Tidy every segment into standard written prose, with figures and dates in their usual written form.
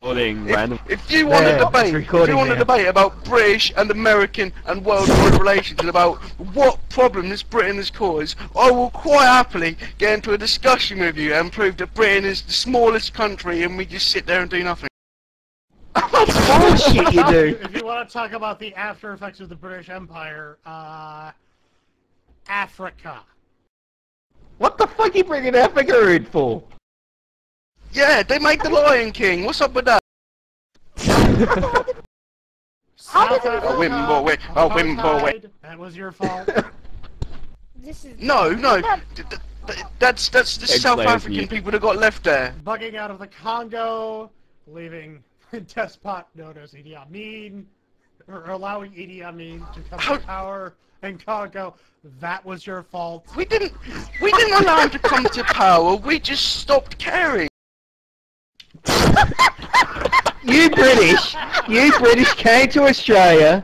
Random. If you want to debate about British and American and worldwide relations and about what problem this Britain has caused, I will quite happily get into a discussion with you and prove that Britain is the smallest country and we just sit there and do nothing. Bullshit you do. If you want to talk about the after effects of the British Empire, Africa. What the fuck are you bringing Africa in for? Yeah, they made the Lion King. What's up with that? Women boy. That was your fault. No. That's the South African people that got left there. Bugging out of the Congo, leaving despot known as Idi Amin, or allowing Idi Amin to come to power in Congo. That was your fault. We didn't allow him to come to power. We just stopped caring. You British came to Australia,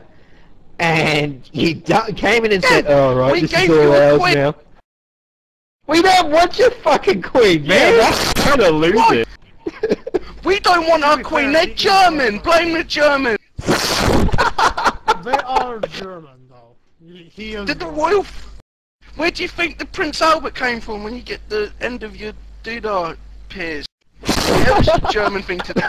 and you came in and said, "Oh right, this is all ours now." We don't want your fucking queen, man. That's kind of lose it. We don't want our queen. They're German. Blame the Germans. They are German, though. He is. The royal. Where do you think the Prince Albert came from when you get the end of your doodah piers? That was a German thing to do.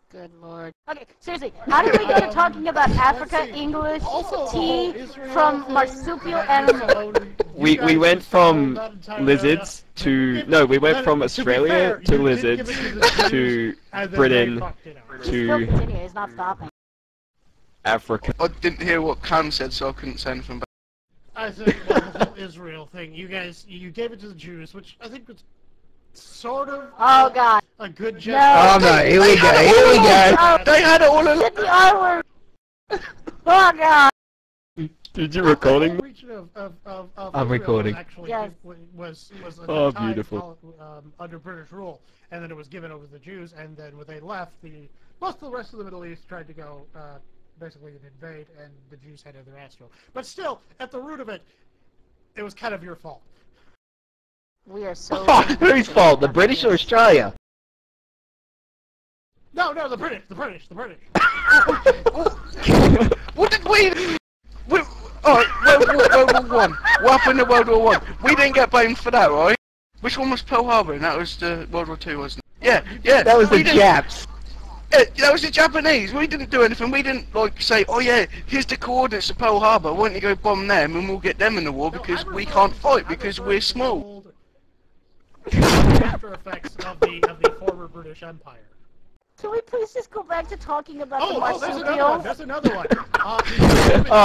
Good lord. Okay, seriously, how did we go to talking about Africa, English, tea, from marsupial animals? We went from lizards to... No, we went from Australia to lizards to Britain to He's not stopping. Africa. I didn't hear what Cam said, so I couldn't say anything back. I think the whole Israel thing, you gave it to the Jews, which I think was sort of a good gesture. Oh no, here we go. They had it all along. Get the R word. Oh god. Did you recording? I'm recording. Actually, yes. was Oh, beautiful. Under British rule, and then it was given over to the Jews, and then when they left, most of the rest of the Middle East tried to go basically invade, and the Jews had their ass to. But still, at the root of it, it was kind of your fault. We are so... Whose fault? The British or Australia? No, the British. What did we... World War One. What happened in World War One? We didn't get blamed for that, right? Which one was Pearl Harbor? And that was the World War Two, wasn't it? Yeah. That was the Japs. Yeah, that was the Japanese. We didn't do anything. We didn't like say, "Oh yeah, here's the coordinates of Pearl Harbor. Why don't you go bomb them and we'll get them in the war because we can't fight because we're small." After effects of the former British Empire. Can we please just go back to talking about the marsupials? There's another one.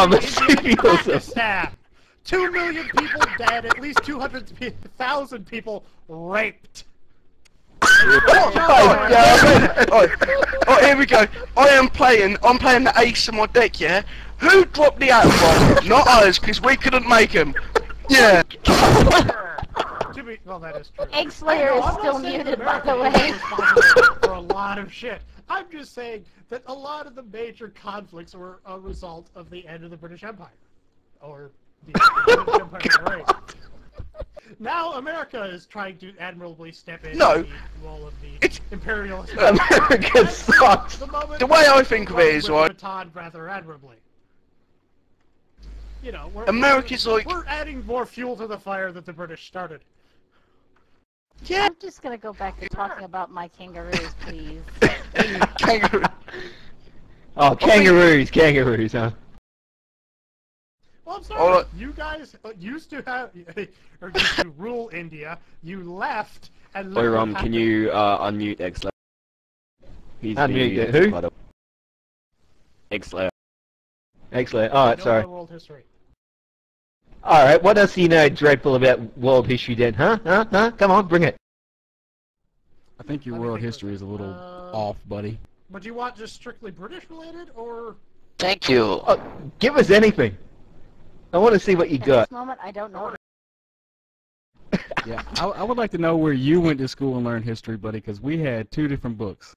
Marsupials. 2 million people dead, at least 200,000 people raped. Oh, here we go. I'm playing the ace on my deck, yeah? Who dropped the atom bomb? Not us, because we couldn't make them. Yeah. Well, that is true. Egg Slayer is still muted, by the way. For a lot of shit. I'm just saying that a lot of the major conflicts were a result of the end of the British Empire. Or the British Empire, right? Now America is trying to admirably step in the role of the imperialist. America sucks. The way I think of it is, right? Rather admirably. You know, we're adding more fuel to the fire that the British started. Yeah. I'm just gonna go back to talking about my kangaroos, please. Kangaroo. Oh, kangaroos, huh? Well, I'm sorry. You guys used to have, or used to rule India. You left and. Wait, can you unmute X-Layer? Unmute who? X-Layer. X-Layer. Alright, sorry. World history. Alright, what else do you know dreadful about world history then? Huh? Come on, bring it. I think your world history is a little off, buddy. But you want just strictly British related, or? Thank you. Give us anything. I want to see what you got. At this moment, I don't know. Yeah, I would like to know where you went to school and learned history, buddy, because we had 2 different books.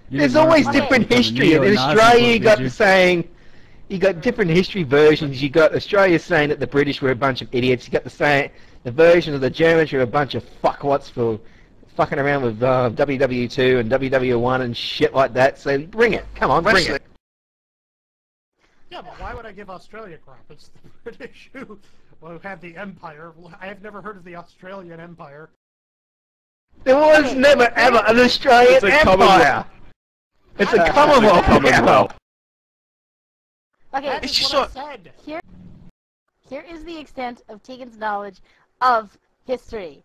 There's always different history. In Australia, you got you got different history versions. You got Australia saying that the British were a bunch of idiots. You got the version of the Germans who are a bunch of fuckwats for fucking around with WW2 and WW1 and shit like that. So bring it. Come on, bring it. Yeah, but why would I give Australia crap? It's the British who had the empire. I have never heard of the Australian Empire. There was never ever an Australian empire. It's a Commonwealth. Okay, It's just what I said. Here is the extent of Tegan's knowledge of history.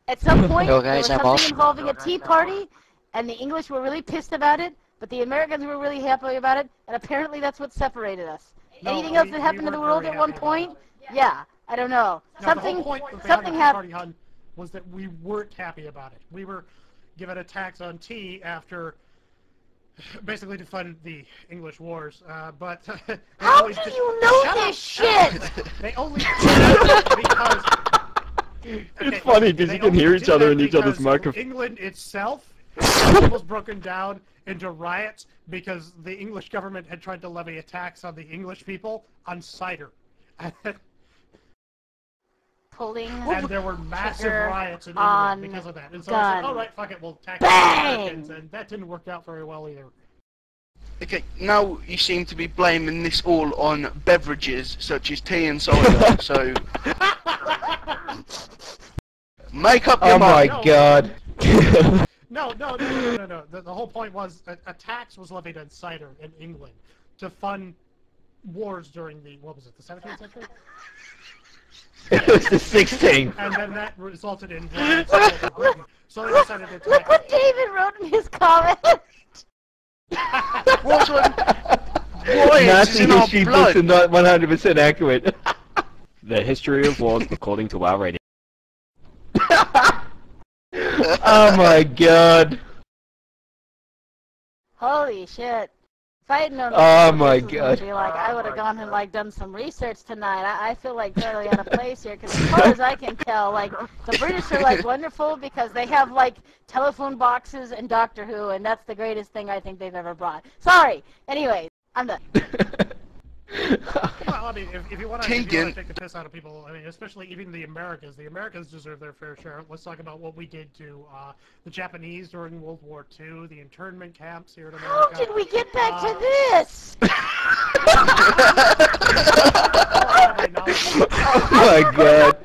At some point, there was something involving a tea party, and the English were really pissed about it, but the Americans were really happy about it, and apparently that's what separated us. Anything else that happened in the world at one point? Yeah, I don't know. Something happened. Was that we weren't happy about it. We were given a tax on tea after, basically to fund the English wars, but... How do you know this shit? They only did it because... It's funny because you can hear each other in each other's microphone. England itself was broken down into riots because the English government had tried to levy a tax on the English people on cider. And there were massive riots in England because of that. And so I said, all right, fuck it, we'll tax the Americans, and that didn't work out very well either. Okay, now you seem to be blaming this all on beverages such as tea and cider, so... Make up your mind. Oh my god. No. The whole point was a tax was levied on cider in England to fund wars during the, what was it, the 17th century? It was the 16th. And then that resulted in riots all over Britain. So they decided to tax. Look what David wrote in his comment. Nazi history books are not 100% accurate. The history of wars according to our rating. Oh my god. Holy shit. If I had known oh my god. I would have gone and done some research tonight. I feel totally out of place here because as far as I can tell, the British are wonderful because they have telephone boxes and Doctor Who, and that's the greatest thing I think they've ever brought. Sorry. Anyways, I'm done. Well, I mean, if you want to take the piss out of people, I mean, especially even the Americans deserve their fair share. Let's talk about what we did to the Japanese during World War II, the internment camps here in America. How did we get back to this? Oh my god.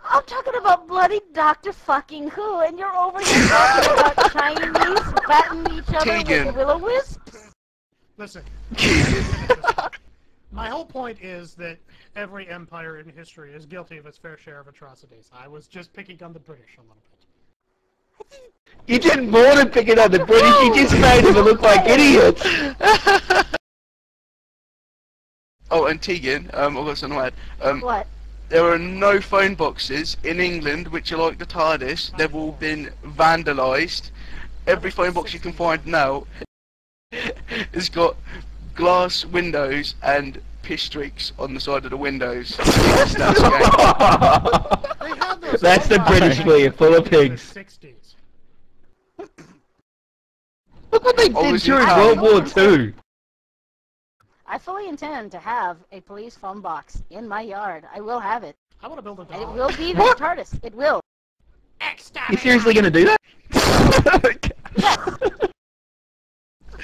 I'm talking about bloody Dr. fucking Who, and you're over here talking about Chinese batting each other with will-o-wisps? Listen, my whole point is that every empire in history is guilty of its fair share of atrocities. I was just picking on the British a little bit. You didn't more than pick it on the British, you just made them look like idiots! Oh, and Tegan, I've got something to add. What? There are no phone boxes in England which are like the TARDIS. They've all been vandalised. Every phone box you can find now has got glass windows and piss streaks on the side of the windows. That's the British for you, full of pigs. Look what they did during World War II. I fully intend to have a police phone box in my yard. I will have it. I want to build a dog. And it will be the TARDIS. It will. You seriously gonna do that? Yes.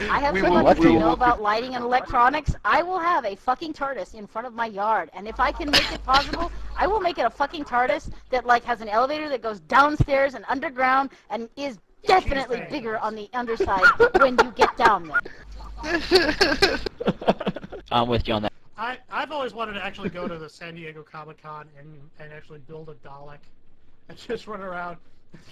I have so much to know about lighting and electronics. I will have a fucking TARDIS in front of my yard, and if I can make it possible, I will make it a fucking TARDIS that has an elevator that goes downstairs and underground, and is definitely bigger on the underside when you get down there. I'm with you on that. I've always wanted to actually go to the San Diego Comic-Con and actually build a Dalek and just run around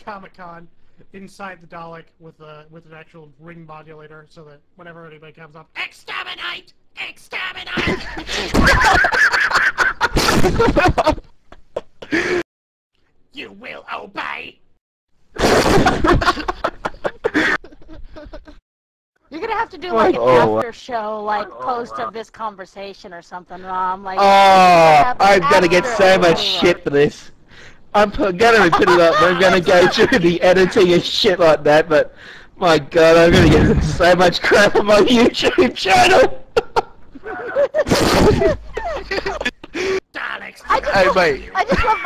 Comic-Con inside the Dalek with an actual ring modulator, so that whenever anybody comes up, exterminate! Exterminate! You will obey! You're gonna have to do an after show, post of this conversation or something, Rom. I'm gonna get so much shit for this. I'm gonna put it up, I'm gonna go through the editing and shit like that, but my god, I'm gonna get so much crap on my YouTube channel! Daleks! I just love the